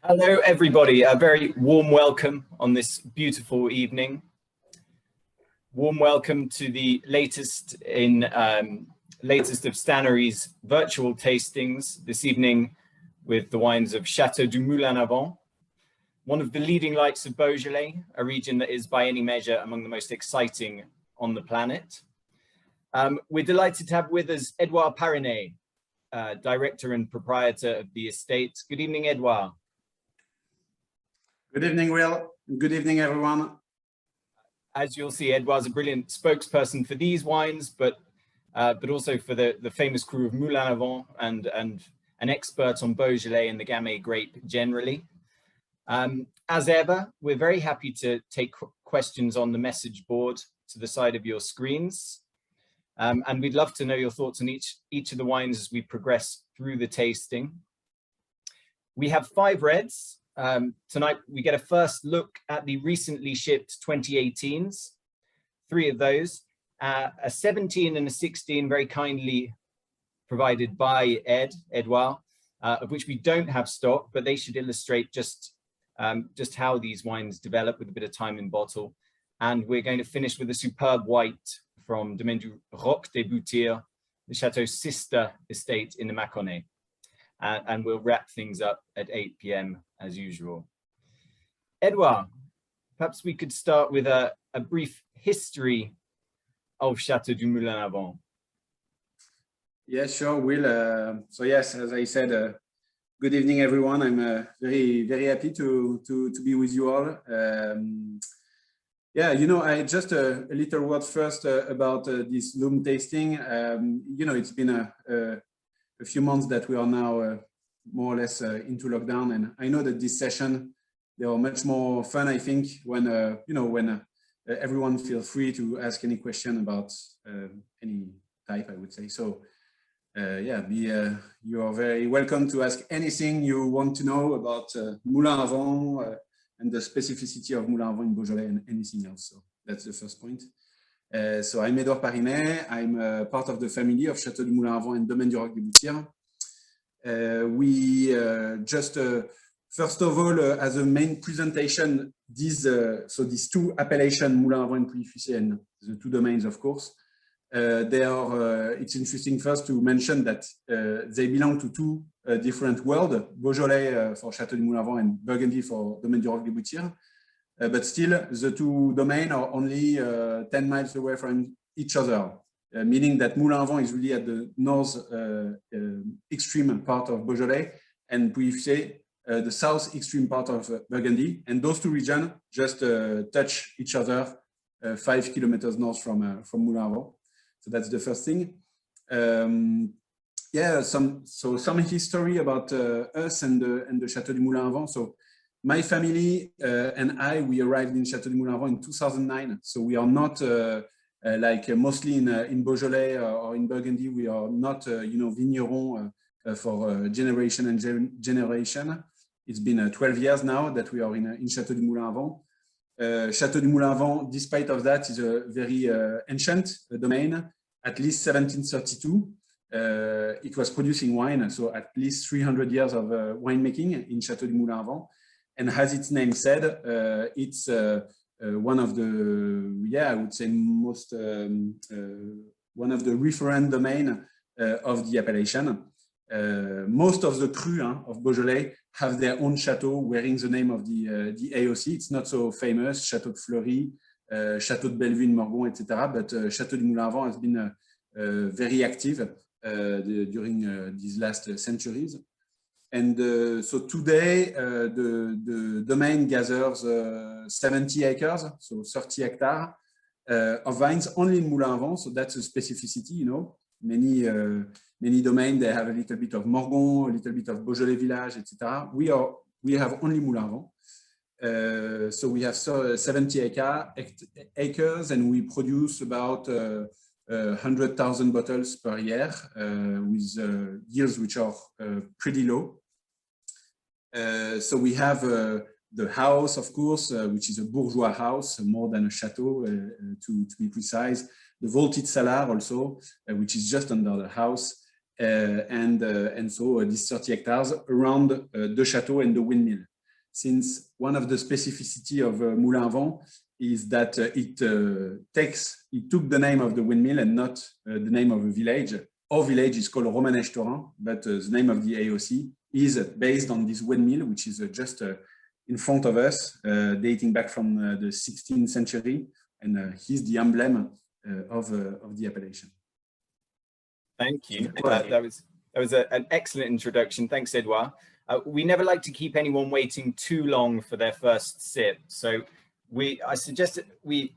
Hello, everybody. A very warm welcome on this beautiful evening. Warm welcome to the latest of Stannery's virtual tastings this evening with the wines of Château du Moulin-à-Vent, one of the leading lights of Beaujolais, a region that is by any measure among the most exciting on the planet. We're delighted to have with us Edouard Parinet, director and proprietor of the estate. Good evening, Edouard. Good evening, Will. Good evening, everyone. As you'll see, Edouard's a brilliant spokesperson for these wines, but also for the famous crew of Moulin-à-Vent and an expert on Beaujolais and the Gamay grape generally. As ever, we're very happy to take questions on the message board to the side of your screens. And we'd love to know your thoughts on each of the wines as we progress through the tasting. We have 5 reds. Tonight we get a first look at the recently shipped 2018s, 3 of those, a 17 and a 16 very kindly provided by Edouard, of which we don't have stock, but they should illustrate just how these wines develop with a bit of time in bottle. And we're going to finish with a superb white from Domaine du Roc des Boutires, the Château's sister estate in the Mâconnais. And we'll wrap things up at 8 p.m. as usual. Edouard, perhaps we could start with a brief history of Château du Moulin-à-Vent. Yes, sure, Will. So yes, as I said, good evening, everyone. I'm very happy to be with you all. Yeah, I just a little word first about this loom tasting. It's been a few months that we are now more or less into lockdown, and I know that this session, they are much more fun, I think, when everyone feels free to ask any question about any type, I would say. So yeah, you are very welcome to ask anything you want to know about Moulin-à-Vent and the specificity of Moulin-à-Vent in Beaujolais and anything else. So that's the first point. So I'm Edouard Parinet. I'm part of the family of Château du Moulin-à-Vent and Domaine du Roc des Boutires. We first of all, as a main presentation, these 2 appellations, Moulin-à-Vent and Pouilly-Fuissé, and the 2 domains, of course, it's interesting first to mention that they belong to 2 different worlds, Beaujolais for Château du Moulin-à-Vent and Burgundy for Domaine du Roc des Boutires. But still, the 2 domains are only 10 miles away from each other, meaning that Moulin-à-Vent is really at the north extreme part of Beaujolais, and Pouilly-Fuissé, the south extreme part of Burgundy. And those 2 regions just touch each other 5 kilometers north from Moulin-à-Vent. So that's the first thing. Yeah, some history about us and the Château du Moulin-à-Vent. So my family and we arrived in Château du Moulin-à-Vent in 2009. So we are not like mostly in Beaujolais or in Burgundy. We are not, vigneron for generation and generation. It's been 12 years now that we are in Château du Moulin-à-Vent. Château du Moulin-à-Vent, despite of that, is a very ancient domain, at least 1732. It was producing wine, so at least 300 years of winemaking in Château du Moulin-à-Vent. And as its name said, it's one of the, I would say most, one of the referent domain of the appellation. Most of the crus of Beaujolais have their own chateau wearing the name of the AOC. It's not so famous, Château de Fleury, Château de Bellevue in Morgon, etc. But Château du Moulin-à-Vent has been very active during these last centuries. And so today, the domain gathers 70 acres, so 30 hectares of vines only in Moulin-à-Vent. So that's a specificity, Many domains, they have a little bit of Morgon, a little bit of Beaujolais village, etc. We have only Moulin-à-Vent. So we have 70 acres, and we produce about 100,000 bottles per year with yields which are pretty low. So we have the house, of course, which is a bourgeois house, more than a chateau, to be precise. The vaulted cellar also, which is just under the house. And so these 30 hectares around the chateau and the windmill. since one of the specificity of MoulinVent is that it took the name of the windmill and not the name of a village. Our village is called Romanèche-Thorins, but the name of the AOC is based on this windmill, which is just in front of us, dating back from the 16th century, and he's the emblem of the appellation. Thank you. That was an excellent introduction. Thanks, Edouard. We never like to keep anyone waiting too long for their first sip, so I suggest that we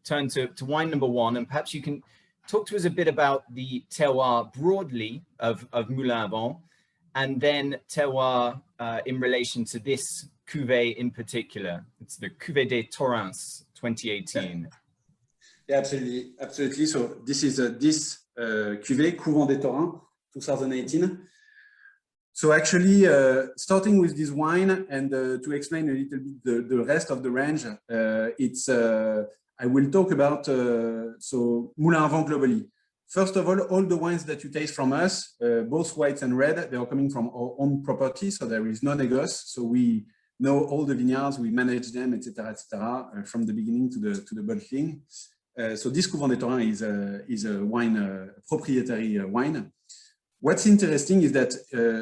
turn to wine number one, and perhaps you can talk to us a bit about the terroir broadly of Moulin-à-Vent, and then terroir in relation to this cuvée in particular. It's the Cuvée des Thorins 2018. Yeah, absolutely, absolutely. So this is this cuvée, Couvent des Thorins 2018. So actually, starting with this wine and to explain a little bit the rest of the range, I will talk about so Moulin-à-Vent globally. First of all the wines that you taste from us, both white and red, they are coming from our own property, so there is no négoce. So we know all the vineyards, we manage them, etc., from the beginning to the bottling. So this Couvent des Thorins is a wine, proprietary wine. What's interesting is that,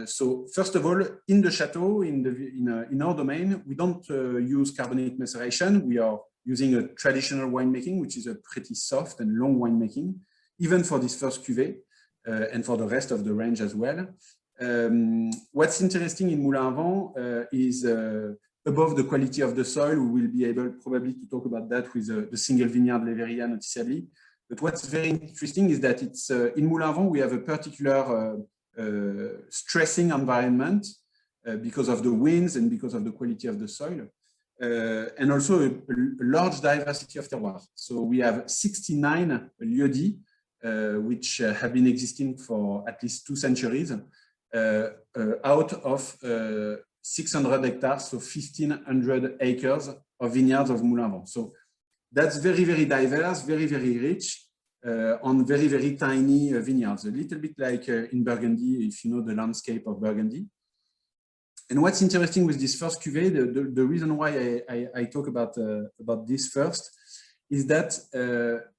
so first of all, in the chateau, in our domain, we don't use carbonic maceration. We are using a traditional winemaking, which is a pretty soft and long winemaking, even for this first cuvée and for the rest of the range as well. What's interesting in Moulin-à-Vent is above the quality of the soil. We will be able probably to talk about that with the single vineyard Les Vérillats noticeably. But what's very interesting is that it's in Moulin-à-Vent, we have a particular stressing environment because of the winds and because of the quality of the soil, and also a large diversity of terroirs. So we have 69 lieux-dits, which have been existing for at least 2 centuries, out of 600 hectares, so 1,500 acres of vineyards of Moulin-à-Vent. So that's very, very diverse, very, very rich on very, very tiny vineyards, a little bit like in Burgundy, if you know the landscape of Burgundy. And what's interesting with this first cuvée, the reason why I talk about this first, is that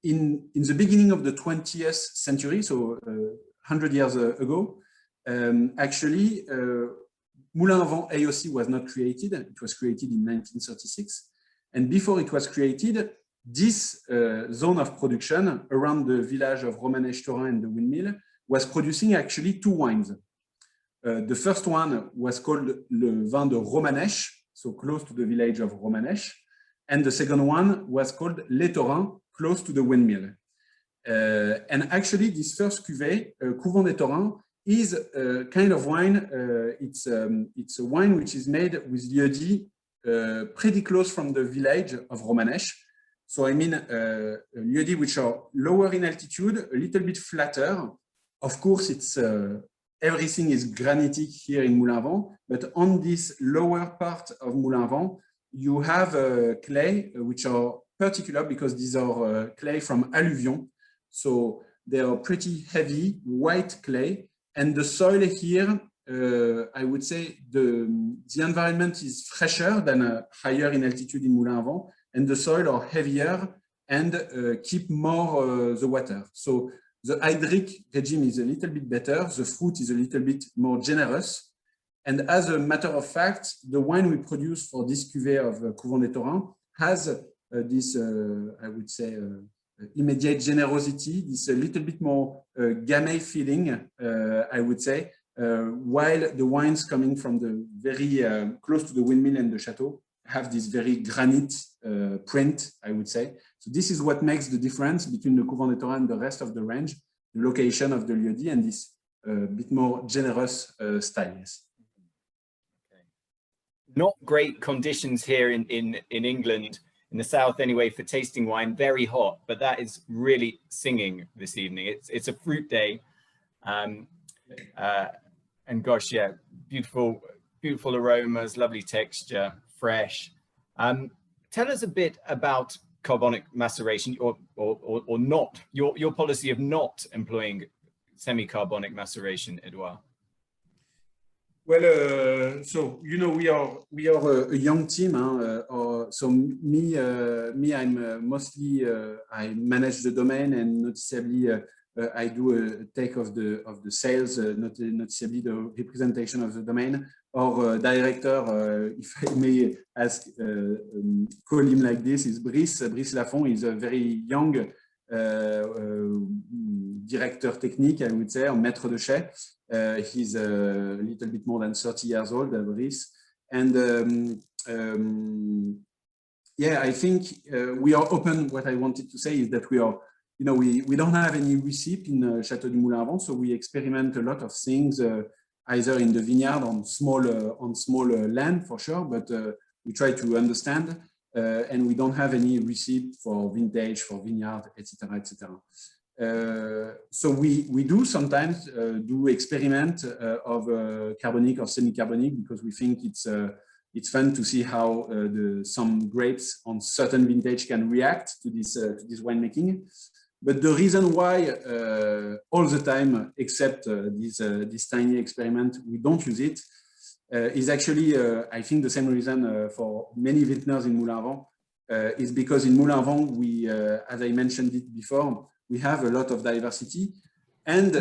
in the beginning of the 20th century, so 100 years ago, actually, Moulin-à-Vent AOC was not created. It was created in 1936. And before it was created, this zone of production around the village of Romanèche-Thorins and the windmill was producing actually 2 wines. The first one was called Le Vin de Romanèche, so close to the village of Romanèche. And the second one was called Les Thorins, close to the windmill. And actually, this first cuvée, Couvent des Thorins, is a kind of wine. It's a wine which is made with lieux-dits pretty close from the village of Romanèche. So I mean, lieux-dits which are lower in altitude, a little bit flatter. Of course, it's everything is granitic here in Moulin-à-Vent, but on this lower part of Moulin-à-Vent, you have clay, which are particular because these are clay from alluvion. So they are pretty heavy, white clay. And the soil here, I would say the environment is fresher than higher in altitude in Moulin-à-Vent, and the soil are heavier and keep more the water. So the hydric regime is a little bit better, the fruit is a little bit more generous. And as a matter of fact, the wine we produce for this cuvée of Couvent des Thorins has this, I would say, immediate generosity, this a little bit more gamay feeling, I would say, while the wines coming from the very close to the windmill and the chateau have this very granite print, I would say. So this is what makes the difference between the Couvent des Thorins and the rest of the range, the location of the lieux-dits and this bit more generous styles. Okay. Not great conditions here in England, in the south anyway, for tasting wine, very hot, but that is really singing this evening. It's a fruit day. And gosh, yeah, beautiful aromas, lovely texture, fresh. Tell us a bit about carbonic maceration or not, your policy of not employing semi-carbonic maceration, Edouard? Well, so you know we are a young team. So me, I'm mostly I manage the domain, and noticeably I do a take of the sales, noticeably the representation of the domain. Our director, if I may ask, call him like this, is Brice Lafont. He's a very young directeur technique, I would say, or maître de chai. He's a little bit more than 30 years old, Brice. And yeah, I think we are open. What I wanted to say is that we are, you know, we don't have any recipe in Château du Moulin-à-Vent, so we experiment a lot of things, either in the vineyard on small land for sure, but we try to understand, and we don't have any recipe for vintage, for vineyard, etc., etc. So we do sometimes do experiment of carbonic or semi-carbonic, because we think it's fun to see how some grapes on certain vintage can react to this winemaking. But the reason why all the time, except this tiny experiment, we don't use it is actually, I think, the same reason for many vintners in Moulin-à-Vent is because in Moulin-à-Vent, we, as I mentioned it before, we have a lot of diversity, and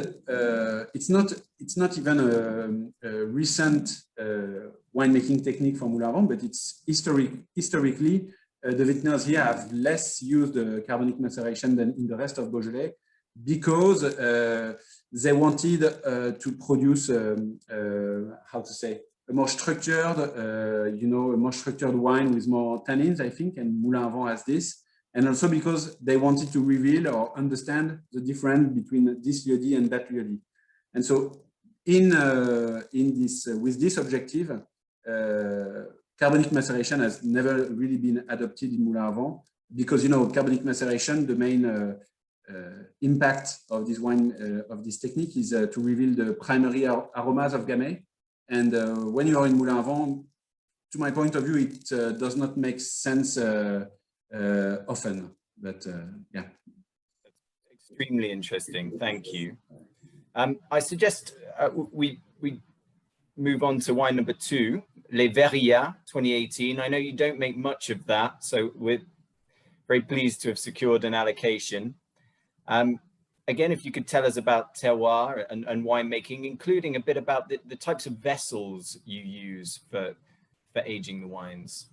it's not even a recent winemaking technique for Moulin-à-Vent, but it's historically. The vintners here have less used carbonic maceration than in the rest of Beaujolais, because they wanted to produce, how to say, a more structured, you know, a more structured wine with more tannins, I think, and Moulin-à-Vent has this. And also because they wanted to reveal or understand the difference between this lieu-dit and that lieu-dit. And so in this, with this objective, carbonic maceration has never really been adopted in Moulin-à-Vent, because, you know, carbonic maceration, the main impact of this wine, of this technique, is to reveal the primary aromas of Gamay. And when you are in Moulin-à-Vent, to my point of view, it does not make sense often. But yeah. That's extremely interesting. Thank you. I suggest we move on to wine number 2, Les Vérillats 2018. I know you don't make much of that, so we're very pleased to have secured an allocation. Again, if you could tell us about terroir and winemaking, including a bit about the types of vessels you use for aging the wines.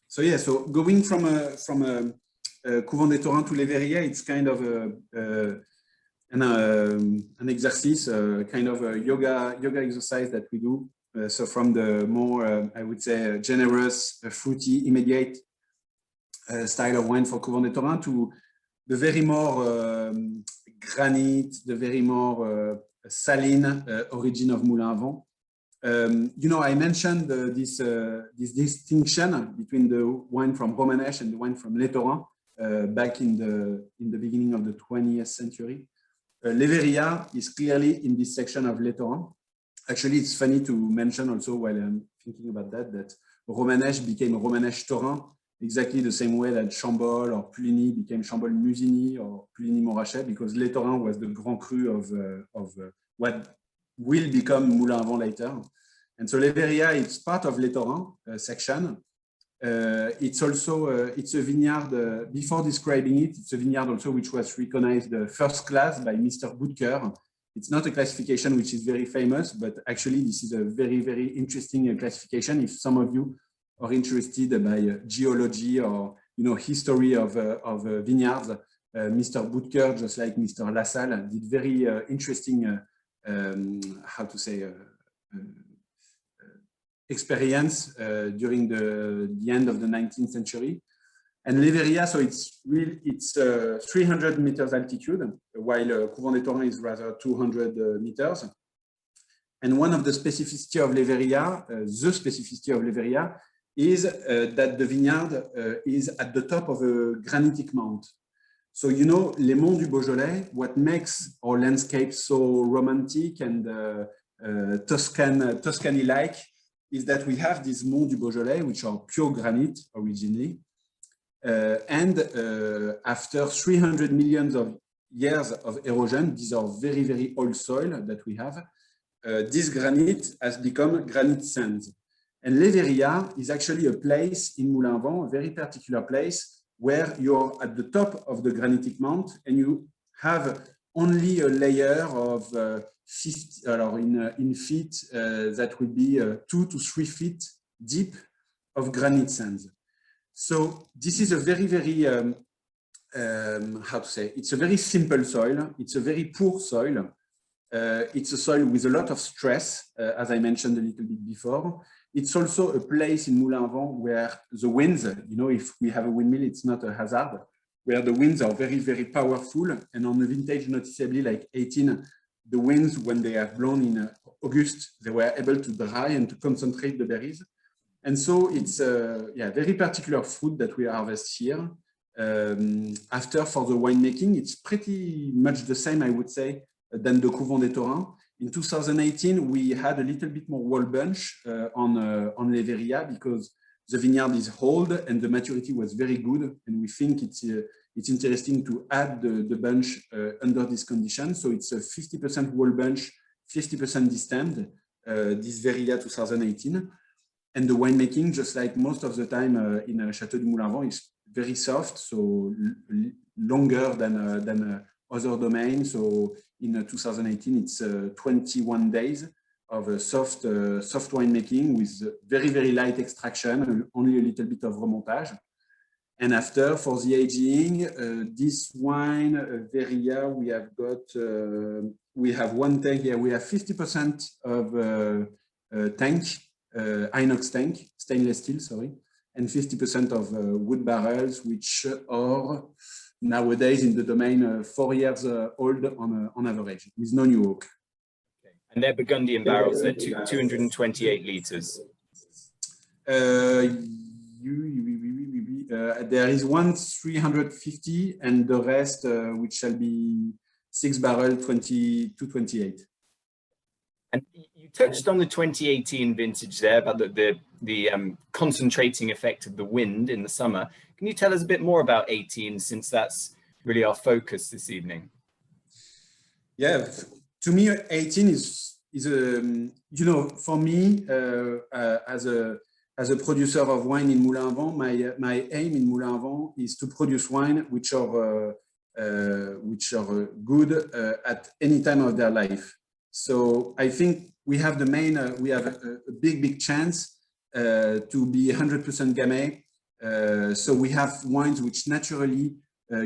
So yeah, so going from a Couvent des Thorins to Les Vérillats, it's kind of an exercise, kind of a yoga exercise that we do. So from the more, I would say, generous, fruity, immediate style of wine for Couvent des Thorins to the very more granite, the very more saline origin of Moulin-à-Vent. You know, I mentioned this distinction between the wine from Romanèche and the wine from Les Thorins back in the beginning of the 20th century. Les Vérillats is clearly in this section of Les Thorins. Actually, it's funny to mention also, while I'm thinking about that Romanèche became Romanèche Thorins exactly the same way that Chambol or Puligny became Chambol Musigny or Puligny Montrachet, because Les Thorins was the Grand Cru of what will become Moulin-à-Vent later. And so Les Vérillats, it's part of Les Thorins section. It's also, it's a vineyard, before describing it, it's a vineyard also which was recognized first class by Mr. Boutires. It's not a classification which is very famous, but actually this is a very, very interesting classification. If some of you are interested by geology or, you know, history of vineyards, Mr. Boutires, just like Mr. Lassalle, did very interesting, how to say, experience during the end of the 19th century. And Les Vérillats, so it's 300 meters altitude, while Couvent des Thorins is rather 200 meters. And one of the specificity of Les Vérillats, the specificity of Les Vérillats, is that the vineyard is at the top of a granitic mount. So, you know, les monts du Beaujolais, what makes our landscape so romantic and Tuscany-like is that we have these monts du Beaujolais, which are pure granite originally. And after 300 millions of years of erosion. These are very, very old soil that we have. This granite has become granite sands. And Les Vérillats is actually a place in Moulin-à-Vent, a very particular place where you're at the top of the granitic mount and you have only a layer of 50, in feet that would be 2 to 3 feet deep of granite sands. So this is a very, very, how to say, it's a very simple soil. It's a very poor soil. It's a soil with a lot of stress, as I mentioned a little bit before. It's also a place in Moulin-à-Vent where the winds, you know, if we have a windmill, it's not a hazard, where the winds are very, very powerful. And on the vintage noticeably like 18, the winds, when they have blown in August, they were able to dry and to concentrate the berries. And so it's a very particular fruit that we harvest here. After, for the winemaking, it's pretty much the same, I would say, than the Couvent des Thorins. In 2018, we had a little bit more wall bunch on Les Vérillats because the vineyard is old and the maturity was very good. And we think it's interesting to add the bunch under this condition. So it's a 50% wall bunch, 50% distemmed, this Vérillats 2018. And the winemaking, just like most of the time in Château du MoulinVent, is very soft, so longer than other domains. So in 2018, it's 21 days of soft winemaking with very, very light extraction, only a little bit of remontage. And after, for the aging, this wine, Vérillats, we have got, we have one tank here. We have 50% of tank, inox tank, stainless steel, sorry, and 50% of wood barrels, which are nowadays in the domain 4 years old on average, with no new oak. Okay. And they're Burgundian barrels, they're 228 litres. There is one 350 and the rest, which shall be 6 barrel 228. And you touched on the 2018 vintage there about the concentrating effect of the wind in the summer. Can you tell us a bit more about 18, since that's really our focus this evening? Yeah, to me, 18 is you know, for me, as a producer of wine in Moulin-à-Vent, my aim in Moulin-à-Vent is to produce wine which are good at any time of their life. So I think we have the main, we have a big chance to be 100% Gamay. So we have wines which naturally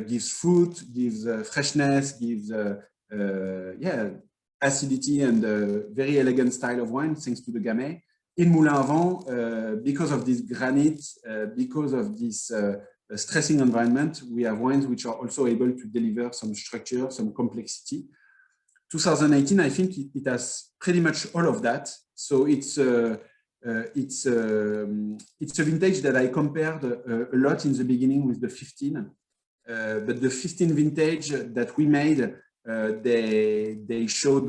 gives fruit, gives freshness, gives acidity and very elegant style of wine, thanks to the Gamay. In Moulin-à-Vent, because of this granite, because of this stressing environment, we have wines which are also able to deliver some structure, some complexity. 2018, I think it has pretty much all of that. So it's a vintage that I compared a lot in the beginning with the 15. But the 15 vintage that we made, they showed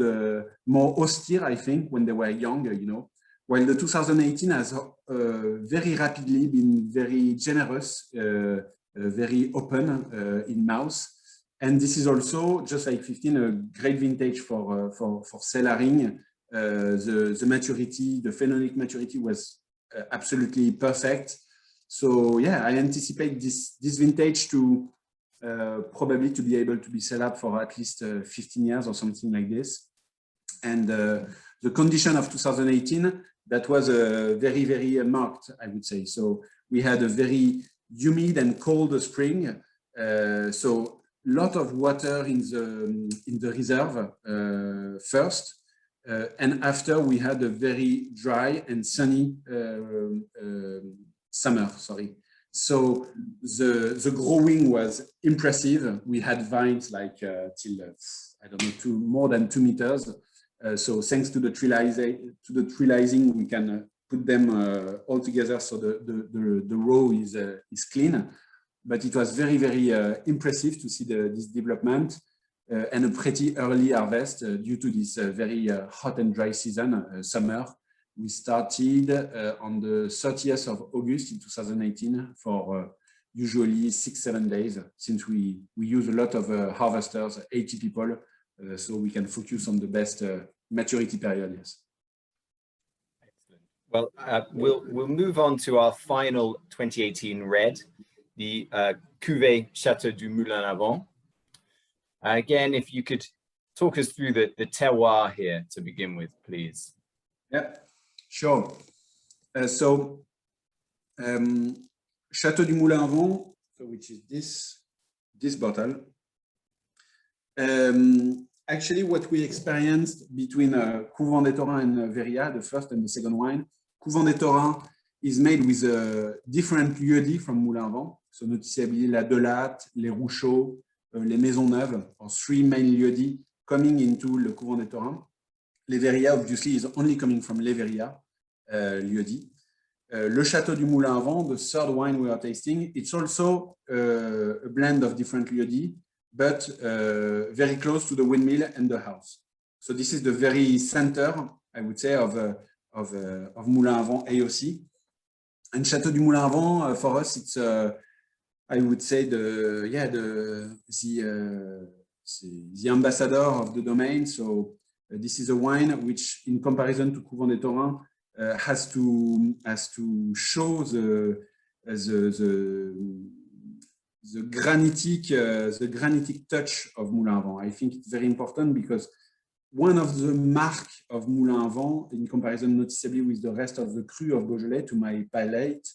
more austere, I think, when they were younger, you know. While the 2018 has very rapidly been very generous, very open in mouth. And this is also, just like 15, a great vintage for cellaring. The maturity, the phenolic maturity was absolutely perfect. So yeah, I anticipate this vintage to probably to be able to be cellared for at least 15 years or something like this. And the condition of 2018, that was very, very marked, I would say. So we had a very humid and cold spring. So lot of water in the reserve first, and after we had a very dry and sunny summer. Sorry. So the growing was impressive. We had vines like till I don't know, more than 2 meters. So thanks to the trellising, we can put them all together. So the row is clean. But it was very, very impressive to see this development and a pretty early harvest due to this very hot and dry season, summer. We started on the 30th of August in 2018 for usually 6-7 days, since we use a lot of harvesters, 80 people, so we can focus on the best maturity period. Yes. Excellent. Well, we'll move on to our final 2018 red, the Cuvée Château du Moulin-à-Vent. Again, if you could talk us through the terroir here to begin with, please. Yeah, sure. Château du Moulin-à-Vent, so which is this bottle. Actually, what we experienced between Couvent des Thorins and Vérillats, the first and the second wine, Couvent des Thorins is made with different lieux-dits from Moulin-à-Vent. So noticeably la Delatte, les Rouchaux, les Maisonneuves, or 3 main lieux-dits coming into le Couvent des Thorins. Les Vérillats, obviously, is only coming from Les Vérillats, lieux-dits. Le Château du Moulin-à-Vent, the third wine we are tasting, it's also a blend of different lieux-dits, but very close to the windmill and the house. So this is the very center, I would say, of Moulin-à-Vent AOC. And Château du Moulin-à-Vent, for us, it's I would say the ambassador of the Domaine. So this is a wine which, in comparison to Couvent des Thorins, has to show the granitic touch of Moulin-à-Vent. I think it's very important because one of the marks of Moulin-à-Vent, in comparison noticeably with the rest of the cru of Beaujolais, to my palate,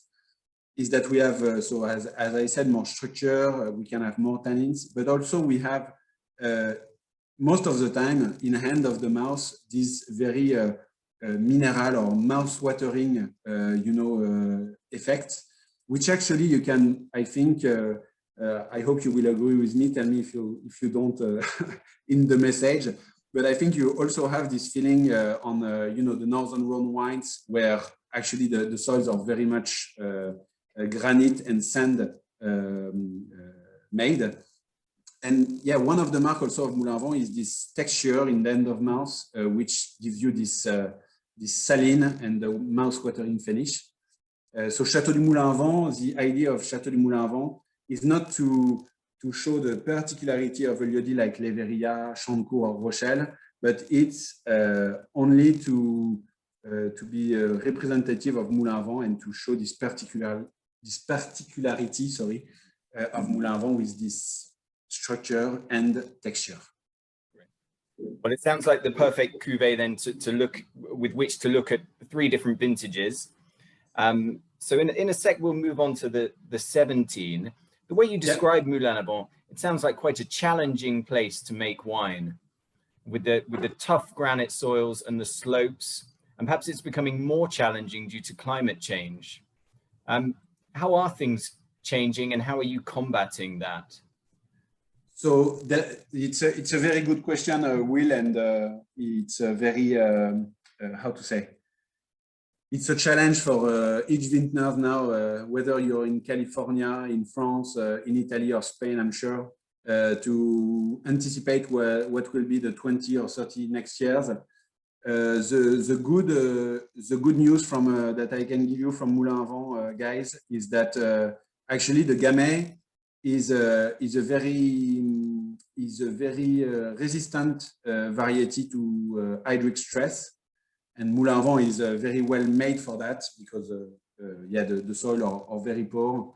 is that we have, so as I said, more structure, we can have more tannins, but also we have, most of the time, in hand of the mouth, this very mineral or mouth-watering, effect, which actually you can, I think, I hope you will agree with me, tell me if you don't in the message, but I think you also have this feeling on, the Northern Rhone wines where actually the soils are very much granite and sand made. And yeah, one of the marks also of Moulin-à-Vent is this texture in the end of mouth, which gives you this saline and the mouth-watering finish. So Château du Moulin-à-Vent, the idea of Château du Moulin-à-Vent is not to show the particularity of a lieu-dit like Les Vérillats, Chantecourt or Rochelle, but it's only to be representative of Moulin-à-Vent and to show this particularity of Moulin-à-Vent with this structure and texture. Well, it sounds like the perfect cuvee then to look with which to look at 3 different vintages. So in a sec, we'll move on to the 17. The way you describe Moulin-à-Vent, it sounds like quite a challenging place to make wine with the tough granite soils and the slopes, and perhaps it's becoming more challenging due to climate change. How are things changing and how are you combating that? So it's a very good question, Will, and it's a very, how to say, it's a challenge for each vintner now, whether you're in California, in France, in Italy or Spain, I'm sure, to anticipate what will be the 20 or 30 next years. The good news from that I can give you from Moulin-à-Vent, guys, is that actually the Gamay is a very resistant variety to hydric stress, and Moulin-à-Vent is very well made for that because the soil are very poor.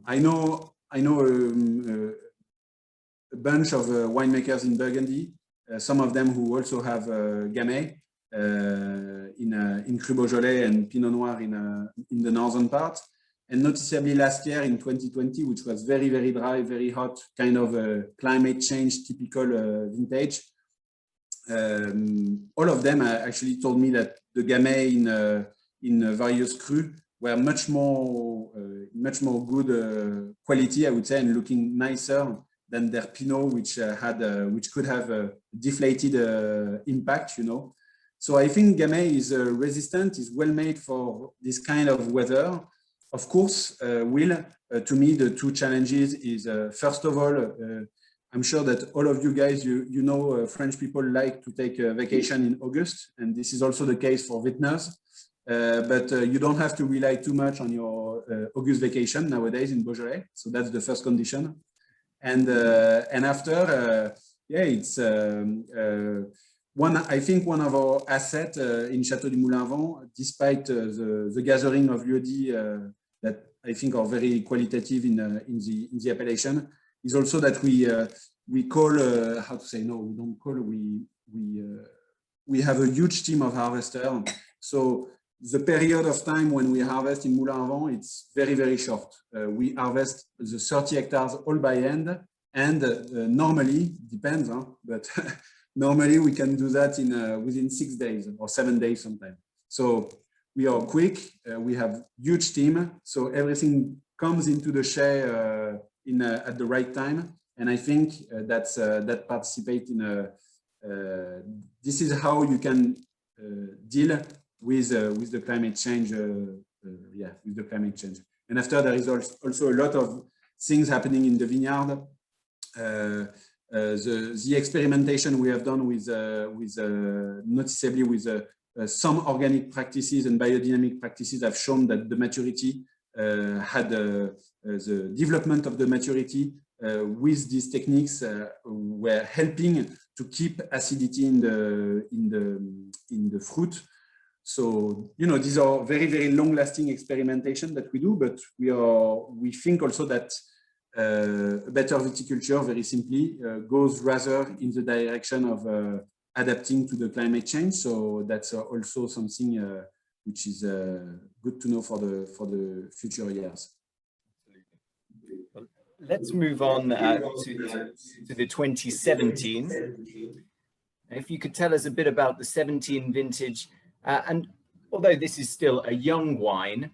I know a bunch of winemakers in Burgundy, some of them who also have Gamay in Cru Beaujolais and Pinot Noir in the northern part. And noticeably last year in 2020, which was very, very dry, very hot, kind of a climate change typical vintage, all of them actually told me that the Gamay in various cru were much more good quality, I would say, and looking nicer than their Pinot, which could have a deflated impact, So I think Gamay is resistant, is well made for this kind of weather. Of course, Will, to me, the 2 challenges is, first of all, I'm sure that all of you guys, you know, French people like to take a vacation in August, and this is also the case for vintners. but you don't have to rely too much on your August vacation nowadays in Beaujolais. So that's the first condition. And after, yeah, it's I think one of our assets in Château du Moulin-à-Vent, despite the gathering of lieux-dits that I think are very qualitative in the appellation, is also that we call how to say, no, we don't call, we have a huge team of harvesters. So the period of time when we harvest in Moulin-à-Vent, it's very, very short. We harvest the 30 hectares all by hand, and normally, depends, huh? But normally we can do that in within 6 days or 7 days sometimes. So we are quick, we have huge team, so everything comes into the share at the right time. And I think that participate in this is how you can deal with the climate change. Yeah, with the climate change. And after, there is also a lot of things happening in the vineyard. The experimentation we have done with noticeably with some organic practices and biodynamic practices have shown that the maturity the development of the maturity with these techniques were helping to keep acidity in the fruit. So, you know, these are very, very long-lasting experimentation that we do, but we think also that better viticulture, very simply, goes rather in the direction of adapting to the climate change. So that's also something which is good to know for the future years. Well, let's move on to the 2017. If you could tell us a bit about the 17 vintage, and although this is still a young wine,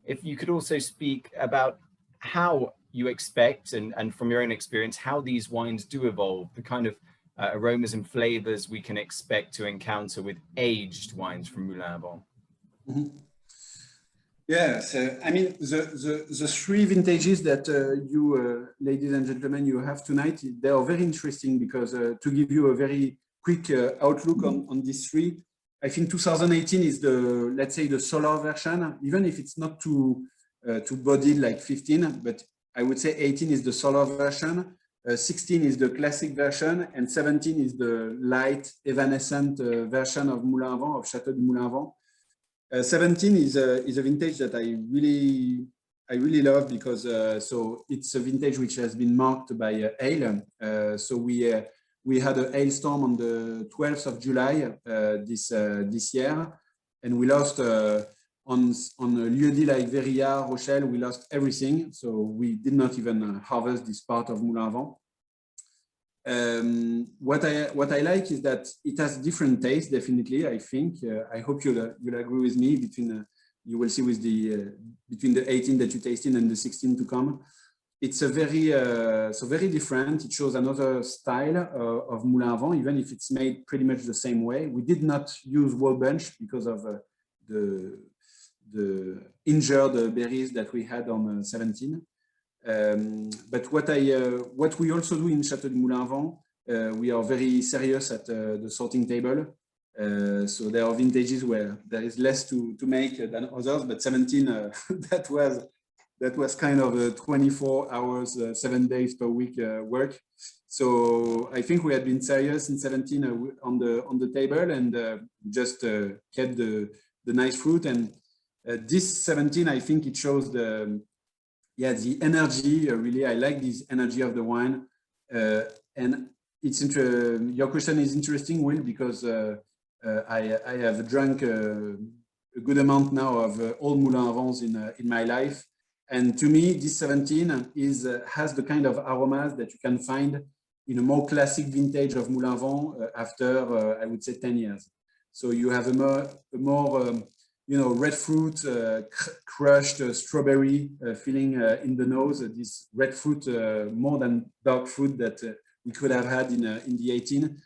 if you could also speak about how you expect, and from your own experience, how these wines do evolve, the kind of aromas and flavors we can expect to encounter with aged wines from Moulin-à-Vent. Mm-hmm. Yeah, so I mean, the three vintages that you, ladies and gentlemen, you have tonight, they are very interesting because to give you a very quick outlook on these three, I think 2018 is the, let's say, the solar version, even if it's not too bodied like 15, but I would say 18 is the solar version, 16 is the classic version, and 17 is the light evanescent version of Moulin-à-Vent, of Château du MoulinVent. 17 is a vintage that I really love because so it's a vintage which has been marked by hail. So we had a hailstorm on the 12th of July this year, and we lost on a lieu-dit like Vérillats, Rochelle, we lost everything. So we did not even harvest this part of Moulin-à-Vent. What I like is that it has different tastes, definitely. I think I hope you'll agree with me. You will see with between the 18 that you tasted and the 16 to come. It's a very different. It shows another style of Moulin-à-Vent, even if it's made pretty much the same way. We did not use wall bunch because of the injured berries that we had on 17. But what we also do in Château du MoulinVent, we are very serious at the sorting table. So there are vintages where there is less to make than others, but 17 that was kind of a 24 hours, 7 days per week work. So I think we had been serious in 17 on the table and just kept the nice fruit. And this 17, I think it shows the energy. Really, I like this energy of the wine. And it's your question is interesting, Will, because I have drunk a good amount now of old Moulin-à-Vents in my life. And to me, this 17 has the kind of aromas that you can find in a more classic vintage of Moulin-à-Vent after, I would say, 10 years. So you have a more you know, red fruit, crushed strawberry feeling in the nose. This red fruit more than dark fruit that we could have had in the 18.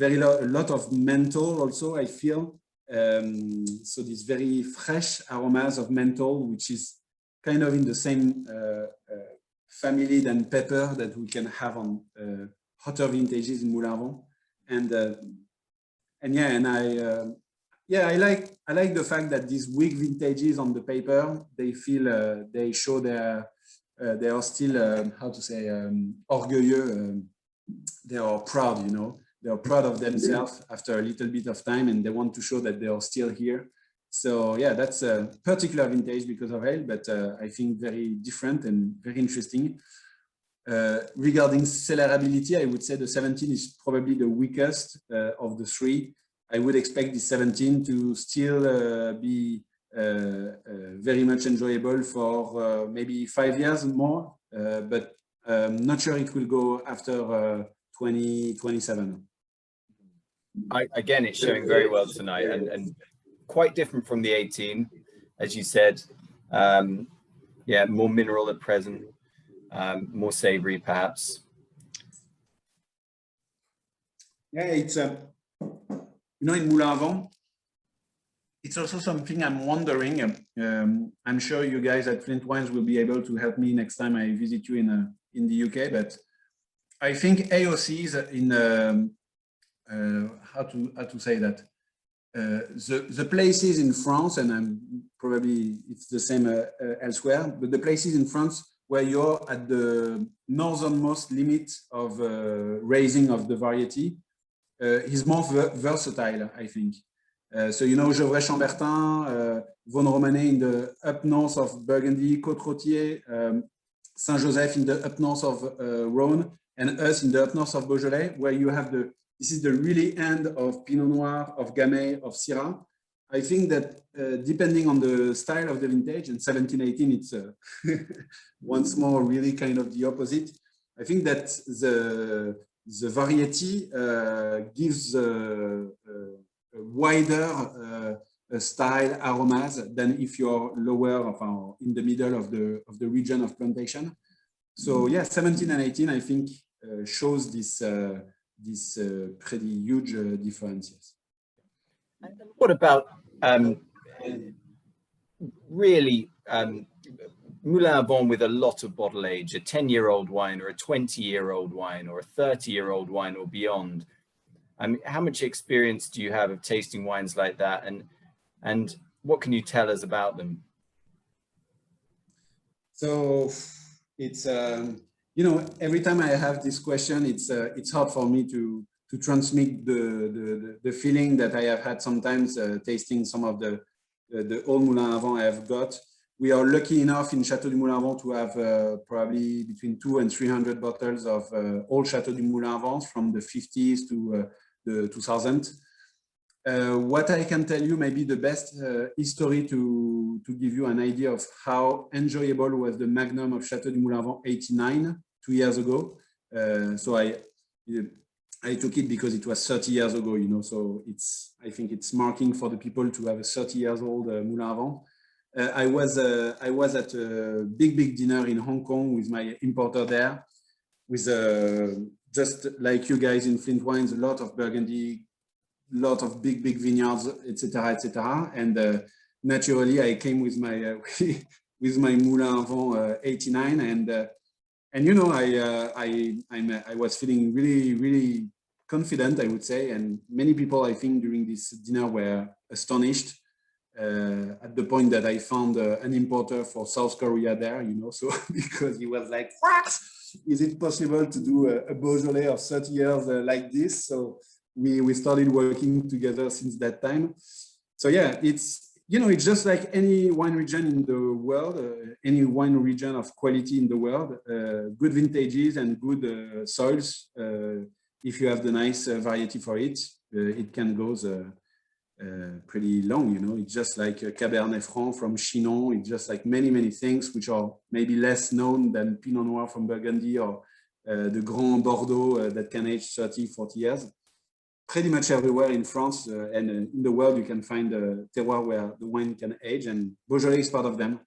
A lot of menthol also, I feel. So these very fresh aromas of menthol, which is kind of in the same family than pepper that we can have on hotter vintages in Moulin-à-Vent. yeah, I like the fact that these weak vintages on the paper, they feel they show they are still how to say orgueilleux. They are proud, you know. They are proud of themselves after a little bit of time, and they want to show that they are still here. So yeah, that's a particular vintage because of ale, but I think very different and very interesting. Regarding cellarability, I would say the 17 is probably the weakest of the three. I would expect the 17 to still be very much enjoyable for maybe 5 years more, but not sure it will go after 2027. Again, it's showing very well tonight and quite different from the 18, as you said. Yeah, more mineral at present, more savory perhaps. Yeah, it's you know, in Moulin-à-Vent, it's also something I'm wondering. I'm sure you guys at Flint Wines will be able to help me next time I visit you in the UK. But I think AOCs in how to say that the places in France, and I'm probably it's the same elsewhere, but the places in France where you're at the northernmost limit of raising of the variety is more versatile, I think. So, you know, Gevrey-Chambertin, Vosne-Romanée in the up north of Burgundy, Côte-Rôtier, Saint-Joseph in the up north of Rhône, and us in the up north of Beaujolais, where you have this is the really end of Pinot Noir, of Gamay, of Syrah. I think that depending on the style of the vintage, and 1718, it's once more really kind of the opposite. I think that the variety gives a wider style aromas than if you're lower in the middle of the region of plantation. So yeah, 17 and 18, I think, shows this pretty huge differences. And what about really Moulin-à-Vent with a lot of bottle age, a 10-year-old wine or a 20-year-old wine or a 30-year-old wine or beyond? I mean, how much experience do you have of tasting wines like that, and what can you tell us about them? So it's you know, every time I have this question, it's hard for me to transmit the feeling that I have had sometimes tasting some of the old Moulin-à-Vent I have got. We are lucky enough in Château du MoulinVent to have probably between 200 and 300 bottles of old Château du MoulinVent from the 50s to the 2000s. What I can tell you, maybe the best history to give you an idea of how enjoyable was the Magnum of Château du MoulinVent 89 2 years ago. So I took it because it was 30 years ago, you know, so I think it's marking for the people to have a 30 years old Moulin-à-Vent. I was at a big dinner in Hong Kong with my importer there, with just like you guys in Flint Wines, a lot of Burgundy, lot of big vineyards, etc. And naturally, I came with my with my Moulin-à-Vent 89, and you know, I was feeling really confident, I would say, and many people, I think, during this dinner were astonished at the point that I found an importer for South Korea there, you know, so because he was like, what? Is it possible to do a Beaujolais of 30 years like this? So we started working together since that time. So yeah, it's, you know, it's just like any wine region in the world, any wine region of quality in the world, good vintages and good soils. If you have the nice variety for it, it can go pretty long, you know. It's just like a Cabernet Franc from Chinon. It's just like many things which are maybe less known than Pinot Noir from Burgundy or the Grand Bordeaux that can age 30, 40 years. Pretty much everywhere in France and in the world, you can find a terroir where the wine can age, and Beaujolais is part of them.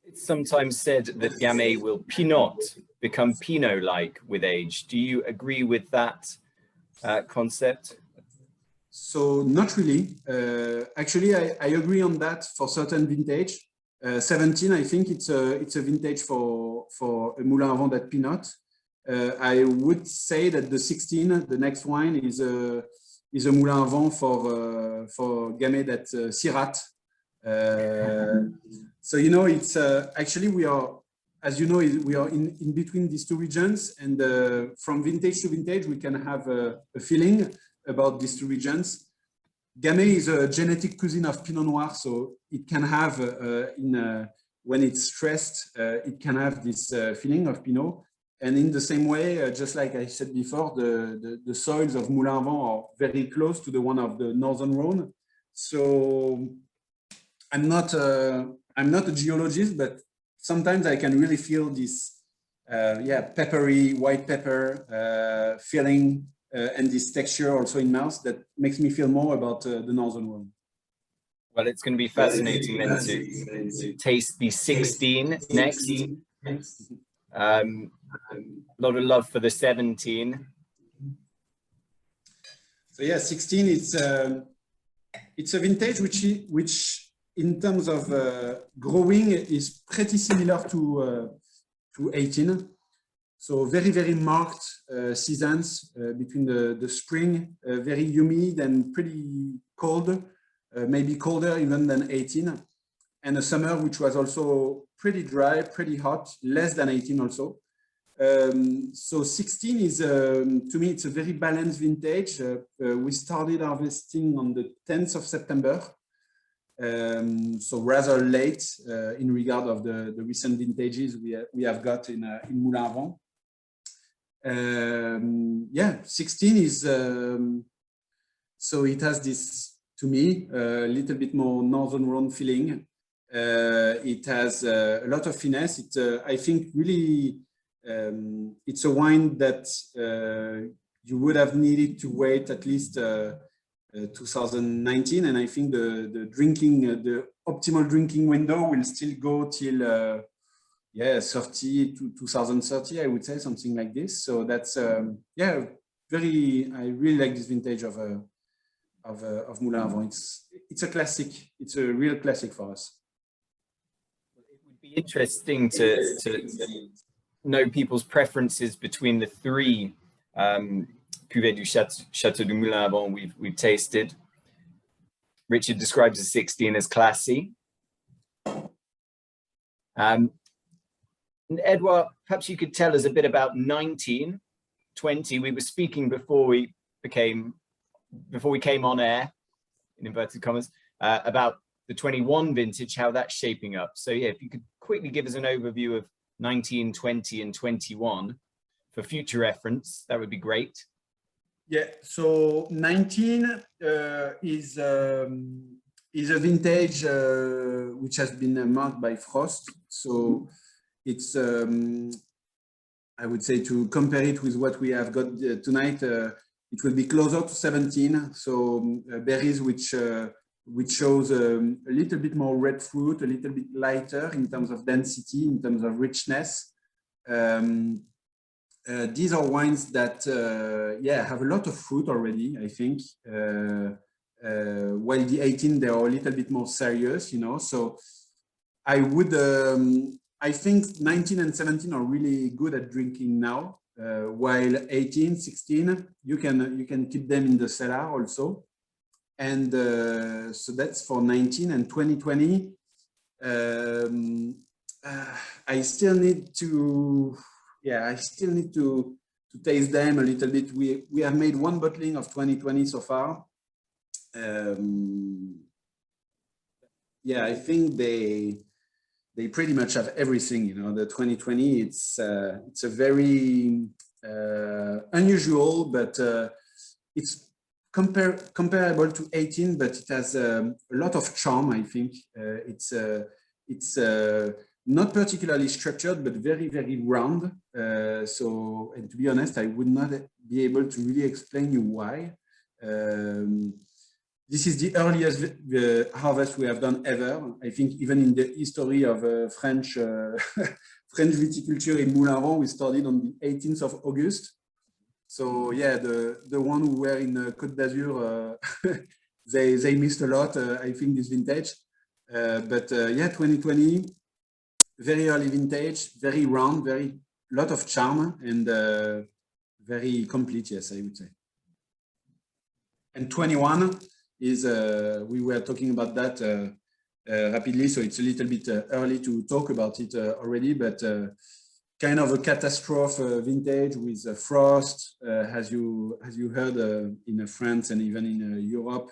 It's sometimes said that Gamay will Pinot, become Pinot-like with age. Do you agree with that concept? So not really. Actually, I agree on that for certain vintage. 17, I think it's a vintage for a Moulin-à-Vent that Pinot. I would say that the 16, the next wine, is a Moulin-à-Vent for Gamay that Syrah. So, you know, it's actually we are, as you know, we are in between these two regions, and from vintage to vintage, we can have a feeling about these two regions. Gamay is a genetic cousin of Pinot Noir, so it can have, when it's stressed, it can have this feeling of Pinot. And in the same way, just like I said before, the soils of Moulin-à-Vent are very close to the one of the Northern Rhone. So I'm not a geologist, but sometimes I can really feel this, peppery, white pepper feeling, and this texture also in mouth that makes me feel more about the Northern Rhone. Well, it's going to be fascinating then to taste the 16 next. A lot of love for the 17. So yeah, 16. It's a vintage which in terms of growing is pretty similar to 18. So very marked seasons between the spring, very humid and pretty cold, maybe colder even than 18, and a summer which was also pretty dry, pretty hot, less than 18 also. So 16 is, to me, it's a very balanced vintage. We started harvesting on the 10th of September. So rather late in regard of the recent vintages we have got in Moulin-à-Vent. 16 is, so it has this, to me, a little bit more Northern Rhone feeling. It has a lot of finesse. I think really it's a wine that you would have needed to wait at least 2019, and I think the optimal drinking window will still go till 30 to 2030, I would say, something like this. So that's I really like this vintage of Moulin-à-Vent. It's a classic. It's a real classic for us. It would be interesting to know people's preferences between the three Cuvée du Château du Moulin-à-Vent we've tasted. Richard describes the 16 as classy. Edouard, perhaps you could tell us a bit about 19, 20. We were speaking before we came on air, in inverted commas, about the 21 vintage, how that's shaping up. So yeah, if you could quickly give us an overview of 19, 20, and 21 for future reference, that would be great. Yeah, so 19 is a vintage which has been marked by frost. So it's, I would say, to compare it with what we have got tonight, it will be closer to 17. So berries which shows a little bit more red fruit, a little bit lighter in terms of density, in terms of richness. These are wines that, have a lot of fruit already, I think. While the 18, they are a little bit more serious, you know. So I would, I think 19 and 17 are really good at drinking now. While 18, 16, you can keep them in the cellar also. And so that's for 19 and 2020. I still need to taste them a little bit. We have made one bottling of 2020 so far. I think they pretty much have everything, you know. The 2020, it's a very unusual, but it's comparable to 18, but it has a lot of charm, I think. It's not particularly structured, but very round. So, and to be honest, I would not be able to really explain you why. This is the earliest harvest we have done ever. I think even in the history of French French viticulture in Moulin-à-Vent, we started on the 18th of August. So yeah, the one who were in Côte d'Azur, they missed a lot, I think, this vintage. But 2020, very early vintage, very round, very lot of charm and very complete, yes, I would say. And 21 is, we were talking about that rapidly, so it's a little bit early to talk about it already, but kind of a catastrophe vintage with frost, as you heard in France and even in Europe.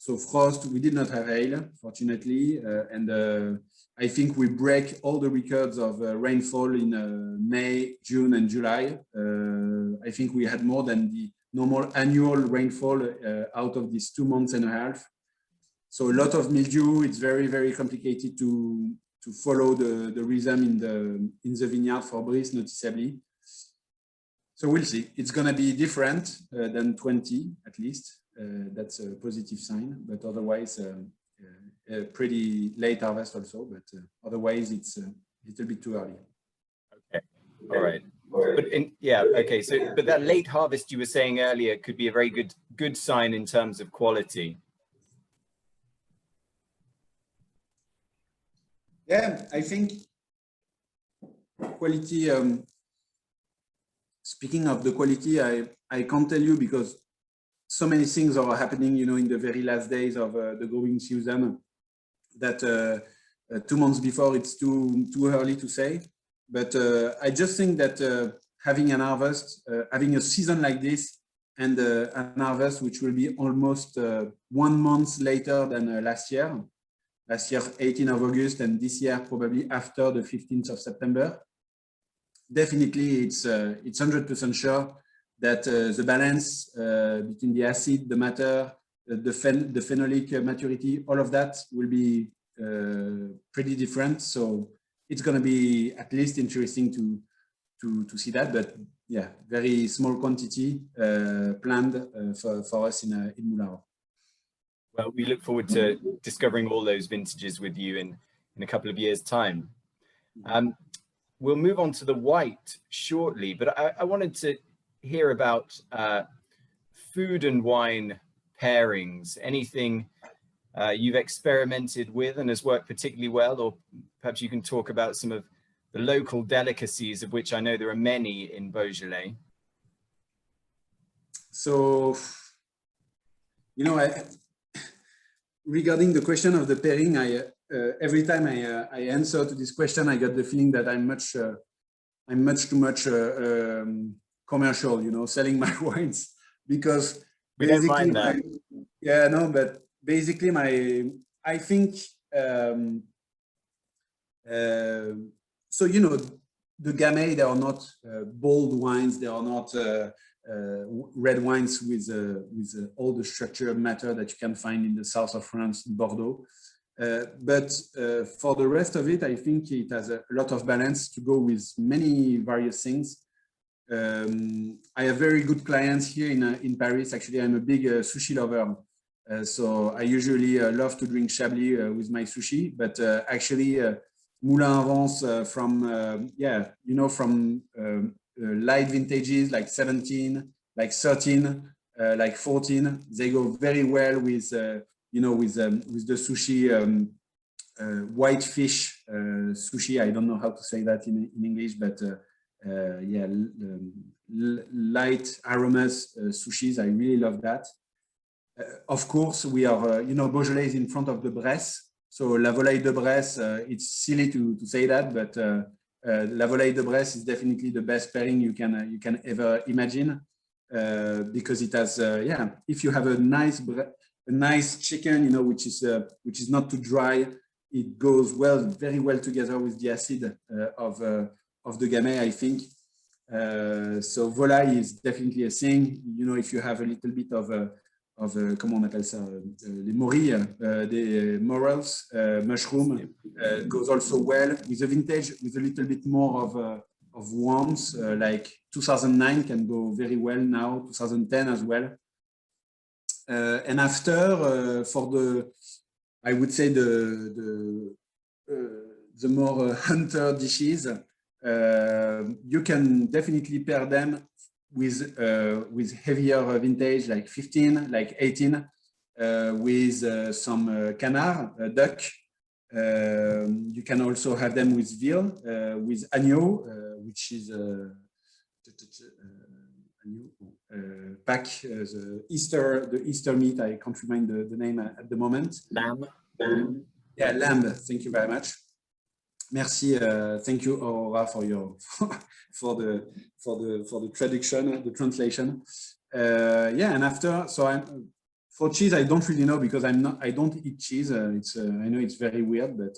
So frost, we did not have hail, fortunately, and I think we break all the records of rainfall in May, June, and July. I think we had more than the normal annual rainfall out of these 2 months and a half. So a lot of mildew. It's very, very complicated to follow the rhythm in the vineyard for Brice, noticeably. So we'll see. It's going to be different than 20, at least. That's a positive sign, but otherwise a pretty late harvest also, but otherwise it's a little bit too early. Okay, all right. But yeah, okay. So, but that late harvest you were saying earlier could be a very good sign in terms of quality. Yeah, I think quality. Speaking of the quality, I can't tell you because so many things are happening, you know, in the very last days of the growing season that 2 months before it's too early to say. But I just think that having an harvest, having a season like this and an harvest which will be almost 1 month later than last year. Last year, 18th of August, and this year probably after the 15th of September. Definitely, it's 100% sure that the balance between the acid, the matter, the phenolic maturity, all of that will be pretty different. So it's going to be at least interesting to see that. But yeah, very small quantity planned for us in Moulin-à-Vent. Well, we look forward to discovering all those vintages with you in a couple of years' time. We'll move on to the white shortly, but I wanted to hear about food and wine pairings. Anything you've experimented with and has worked particularly well, or perhaps you can talk about some of the local delicacies, of which I know there are many in Beaujolais. So, you know, regarding the question of the pairing, every time I answer to this question, I get the feeling that I'm much too much commercial, you know, selling my wines, because basically, yeah, no, but basically I think, so, you know, the Gamay, they are not bold wines, they are not red wines with all the structured matter that you can find in the south of France, in Bordeaux. But for the rest of it, I think it has a lot of balance to go with many various things. I have very good clients here in Paris. Actually, I'm a big sushi lover. So I usually love to drink Chablis with my sushi, but actually Moulin-à-Vent from, yeah, you know, from light vintages like 17, like 13, like 14, they go very well with, you know, with the sushi, white fish sushi. I don't know how to say that in English, but yeah, light aromas sushis. I really love that. Of course, we are, you know, Beaujolais is in front of the Bresse. So La Volaille de Bresse, it's silly to say that, but La Volaille de Bresse is definitely the best pairing you can ever imagine, because it has, yeah, if you have a nice chicken, you know, which is not too dry, it goes very well together with the acid of the Gamay, I think. So volaille is definitely a thing. You know, if you have a little bit of comment on appelle ça, les morilles, des morels, mushroom, goes also well with the vintage, with a little bit more of warmth, like 2009 can go very well now, 2010 as well. And after, for the, I would say the more hunter dishes, you can definitely pair them with heavier vintage, like 15, like 18, with some canard, duck. You can also have them with veal, with agneau, which is a new pack, the Easter meat. I can't remember the name at the moment. Lamb. Yeah, lamb. Thank you very much. Merci. Thank you, Aurora, for your for the traduction, the translation. Yeah, and after, so for cheese, I don't really know because I don't eat cheese. I know it's very weird, but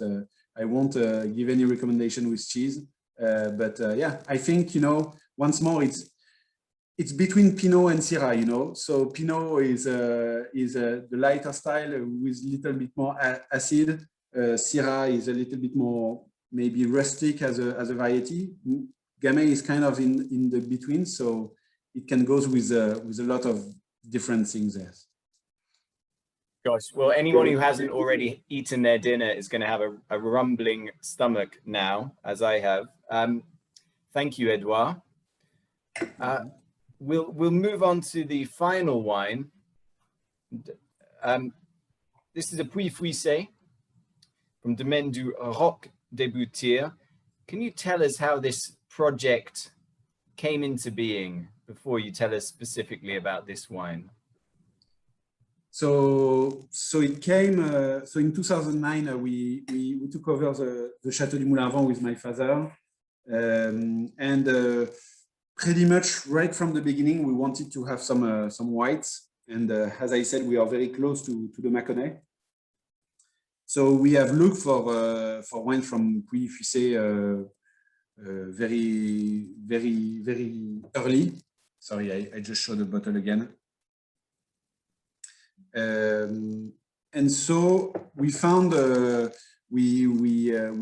I won't give any recommendation with cheese. But yeah, I think, you know, once more, it's between Pinot and Syrah, you know. So Pinot is the lighter style with a little bit more acid. Syrah is a little bit more maybe rustic as a variety. Gamay is kind of in the between, so it can go with a lot of different things there. Gosh, well, anyone who hasn't already eaten their dinner is going to have a rumbling stomach now, as I have. Thank you, Edouard. We'll move on to the final wine. This is a Pouilly-Fuissé from Domaine du Roc des Boutires. Can you tell us how this project came into being before you tell us specifically about this wine? So it came, so in 2009, we took over the Château du Moulin-à-Vent with my father. And pretty much right from the beginning, we wanted to have some whites. And as I said, we are very close to the Mâconnais. So we have looked for wine from Pouilly-Fuissé very, very, very early. Sorry, I just showed the bottle again. And so we found we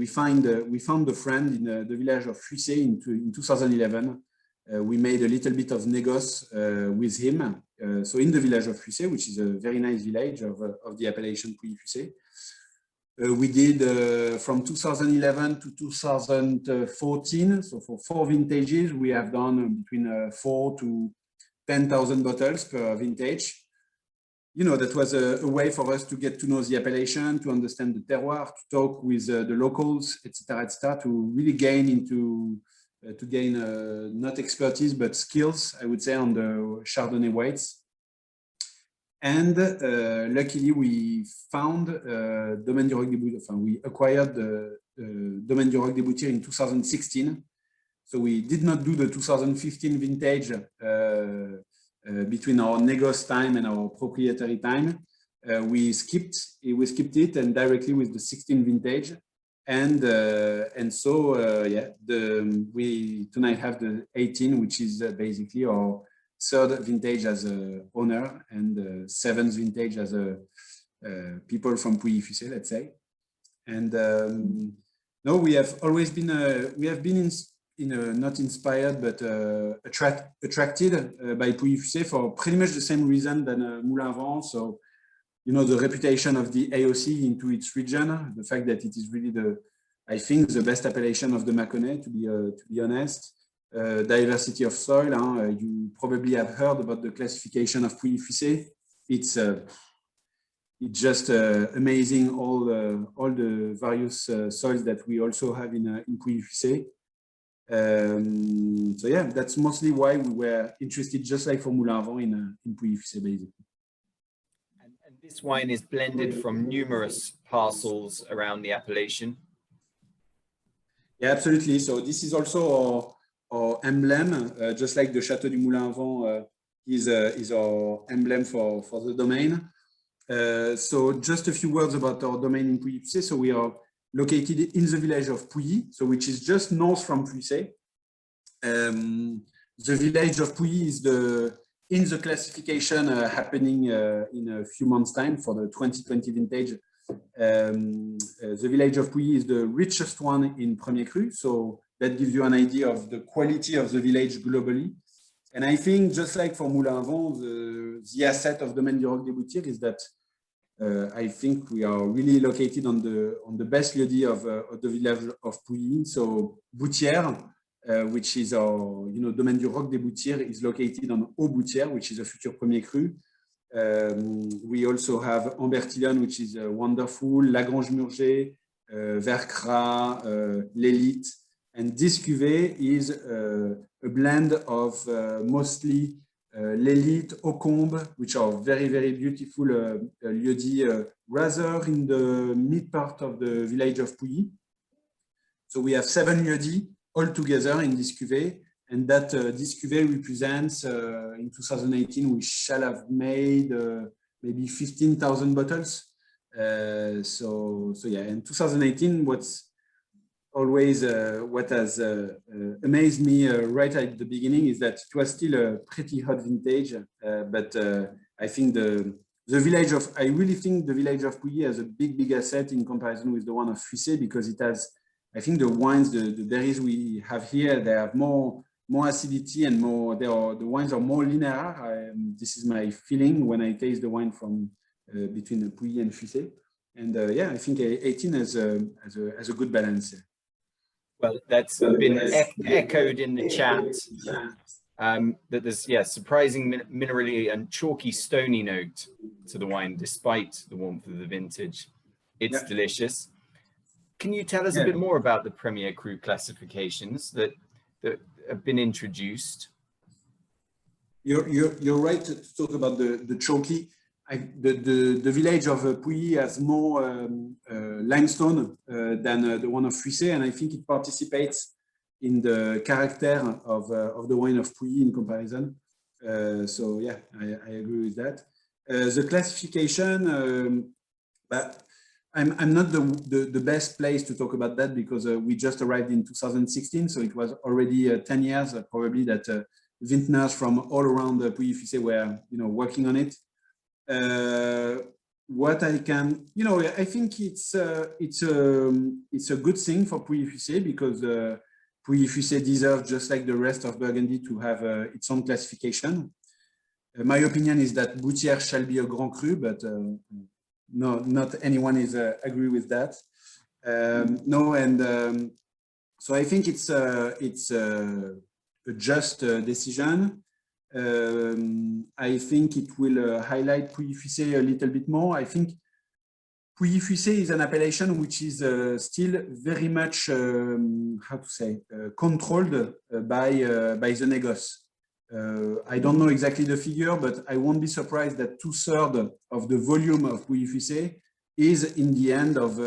found a friend in the village of Fuissé in 2011. We made a little bit of négoce with him. So in the village of Fuissé, which is a very nice village of the appellation Pouilly-Fuissé. We did from 2011 to 2014. So for 4 vintages, we have done between 4 to 10,000 bottles per vintage. You know, that was a way for us to get to know the appellation, to understand the terroir, to talk with the locals, etc., to really gain not expertise but skills, I would say, on the Chardonnay whites. And luckily, we found Domaine du Roc des Boutires. We acquired the Domaine du Roc des Boutires in 2016. So we did not do the 2015 vintage between our négoce time and our proprietary time. We skipped it and directly with the 16 vintage. And so yeah, we tonight have the 18, which is basically our 3rd vintage as a owner and 7th vintage as a people from Pouilly-Fuissé, let's say. And no, we have always been not inspired but attracted by Pouilly-Fuissé for pretty much the same reason than MoulinVent. So, you know, the reputation of the AOC into its region, the fact that it is really I think the best appellation of the Mâconnais, to be honest. Diversity of soil. You probably have heard about the classification of Pouilly-Fuissé. It's just amazing, all the various soils that we also have in Pouilly-Fuissé. So yeah, that's mostly why we were interested, just like for MoulinVent, in Pouilly-Fuissé, basically. And this wine is blended from numerous parcels around the appellation. Yeah, absolutely. So this is also our emblem, just like the Château du MoulinVent is our emblem for the domain. So just a few words about our domain in Pouilly-Fuissé. So we are located in the village of Pouilly, so which is just north from Fuissé. The village of Pouilly is in the classification happening in a few months' time for the 2020 vintage. The village of Pouilly is the richest one in Premier Cru, so that gives you an idea of the quality of the village globally. And I think, just like for MoulinVent, the asset of Domaine du Roc des Boutires is that I think we are really located on the best lieu-dit of the village of Pouilly. So Boutires, which is our, you know, Domaine du Roc des Boutires is located on Boutires, which is a future Premier Cru. We also have Ambertillon, which is wonderful, Lagrange-Murger, Vercras, l'Élite. And this cuvée is a blend of mostly l'élite, Aucombe, which are very, very beautiful lieux-dits, rather in the mid part of the village of Pouilly. So we have 7 lieux-dits all together in this cuvée, and that this cuvée represents, in 2018, we shall have made maybe 15,000 bottles. So yeah, in 2018, what's always what has amazed me right at the beginning is that it was still a pretty hot vintage, but I think the village of, I really think the village of Pouilly has a big asset in comparison with the one of Fuissé, because it has, I think the wines, the berries we have here, they have more acidity and more, the wines are more linear. This is my feeling when I taste the wine from between Pouilly and Fuissé. And yeah, I think 18 has a good balance. Well, that's been echoed in the chat, that there's, yeah, surprising minerally and chalky stony note to the wine, despite the warmth of the vintage. It's delicious. Can you tell us a bit more about the Premier Cru classifications that have been introduced? You're right to talk about the chalky. The village of Pouilly has more limestone than the one of Fuissé, and I think it participates in the character of the wine of Pouilly in comparison. So yeah, I agree with that. The classification, but I'm not the best place to talk about that, because we just arrived in 2016, so it was already 10 years probably that vintners from all around Pouilly-Fuissé were working on it. What I can, I think it's a good thing for Pouilly-Fuissé, because Pouilly-Fuissé deserves, just like the rest of Burgundy, to have its own classification. My opinion is that Boutires shall be a Grand Cru, but no, not anyone is agree with that. No, and so I think it's a just decision. I think it will highlight Pouilly-Fuissé a little bit more. I think Pouilly-Fuissé is an appellation which is still very much, how to say, controlled by the négoce. I don't know exactly the figure, but I won't be surprised that 2/3 of the volume of Pouilly-Fuissé is in the end of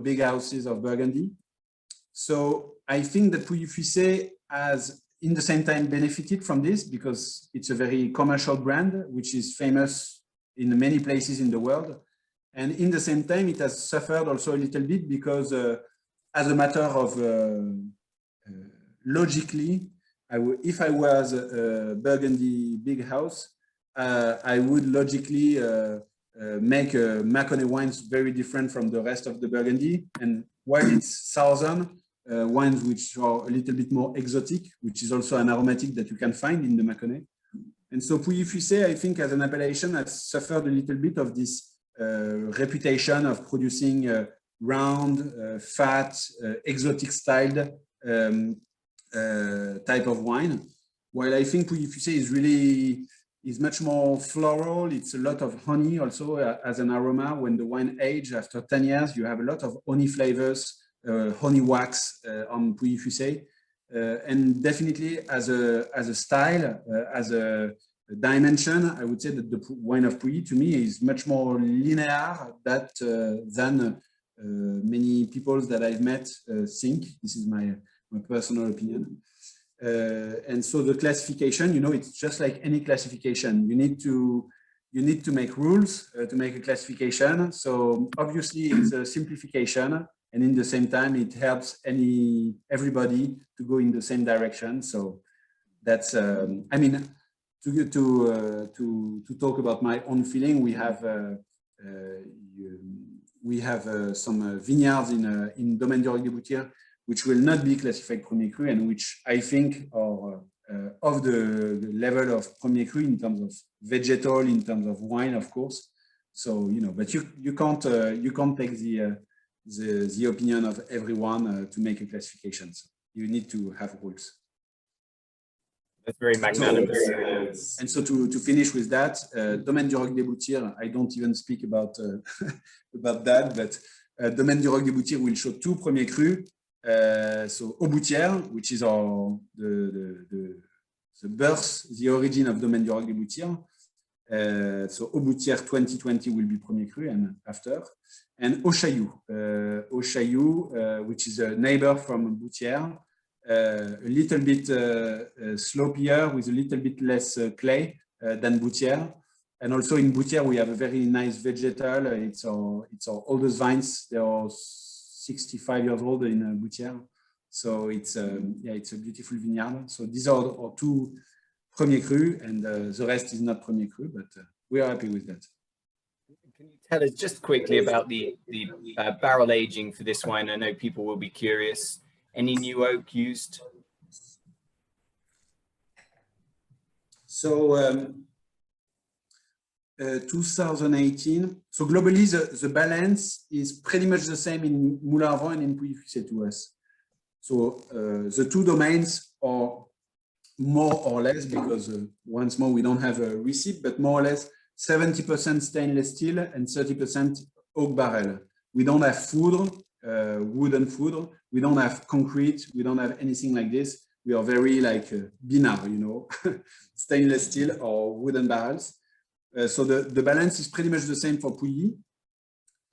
big houses of Burgundy. So I think that Pouilly-Fuissé has, in the same time, benefited from this, because it's a very commercial brand which is famous in many places in the world, and in the same time it has suffered also a little bit, because as a matter of logically, if I was a Burgundy big house, I would logically make Mâconnais wines very different from the rest of the Burgundy. And while it's southern, wines which are a little bit more exotic, which is also an aromatic that you can find in the Mâconnais. And so Pouilly-Fuissé, I think, as an appellation, has suffered a little bit of this reputation of producing round, fat, exotic styled type of wine, while I think Pouilly-Fuissé is much more floral. It's a lot of honey also as an aroma. When the wine ages after 10 years, you have a lot of honey flavors, honey wax on Pouilly-Fuissé, and definitely as a style, as a dimension, I would say that the wine of Pouilly to me is much more linear than many people that I've met think. This is my personal opinion. And so the classification, it's just like any classification. You need to make rules to make a classification. So obviously it's a simplification, and in the same time it helps everybody to go in the same direction. So that's I mean, to talk about my own feeling, we have some vineyards in Domaine des Boutires which will not be classified Premier Cru, and which I think are of the level of Premier Cru in terms of vegetal, in terms of wine, of course. So but you can't take the opinion of everyone to make a classification. So you need to have rules. That's very magnanimous. And so to finish with that, Domaine du Moulin-Vent, I don't even speak about about that, but Domaine du Moulin-Vent will show 2 Premier Cru. So Boutires, which is our the birth, the origin of Domaine du Moulin-à-Vent. So Boutires 2020 will be premier cru and after. And Château, which is a neighbor from Boutires, a little bit slopier with a little bit less clay than Boutires. And also in Boutires, we have a very nice vegetal. It's our oldest vines. They are 65 years old in Boutires. So it's a beautiful vineyard. So these are our two premier cru, and the rest is not premier cru, but we are happy with that. Can you tell us just quickly about the barrel aging for this wine? I know people will be curious. Any new oak used? So 2018. So globally, the balance is pretty much the same in Moulin-à-Vent and in Pouilly-Fuissé to us. So the two domains are more or less, because once more, we don't have a receipt, but more or less 70% stainless steel and 30% oak barrel. We don't have foudre, wooden foudre. We don't have concrete. We don't have anything like this. We are very like binary, you know, stainless steel or wooden barrels. So the balance is pretty much the same for Pouilly.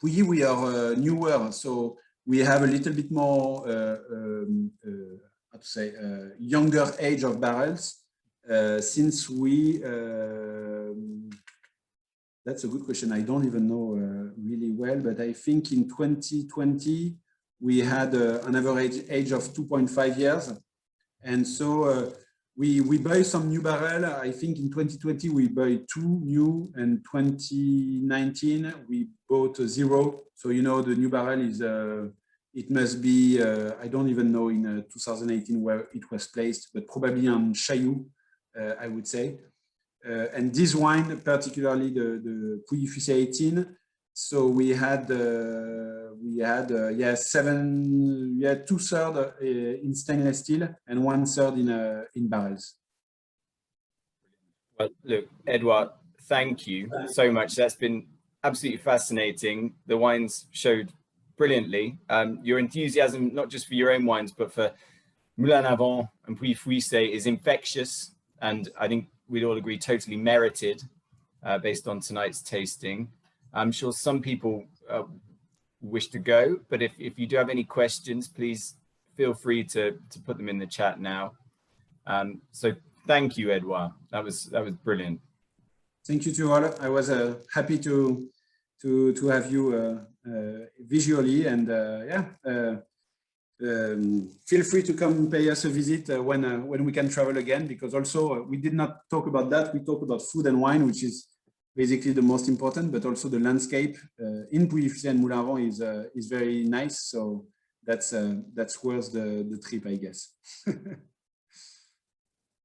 Pouilly, we are newer, so we have a little bit more, how to say, younger age of barrels. Since we, that's a good question. I don't even know really well, but I think in 2020, we had an average age of 2.5 years. And so we buy some new barrel. I think in 2020, we buy 2 new, and 2019, we bought 0. So, you know, the new barrel is, it must be, I don't even know in 2018 where it was placed, but probably on Château, I would say. And this wine, particularly the Pouilly-Fuissé 18, so we had 2/3 in stainless steel and 1/3 in barrels. Well, look, Edouard, thank you so much. That's been absolutely fascinating. The wines showed brilliantly. Your enthusiasm, not just for your own wines, but for Moulin-à-Vent and Pouilly-Fuissé is infectious, and I think we'd all agree totally merited based on tonight's tasting. I'm sure some people wish to go, but if you do have any questions, please feel free to put them in the chat now. So thank you, Edouard. That was brilliant. Thank you to all. I was happy to have you visually, and feel free to come pay us a visit when we can travel again, because also we did not talk about that. We talked about food and wine, which is basically the most important, but also the landscape in Pouilly-Fuissé and Moulin-à-Vent is very nice. So that's worth the trip, I guess.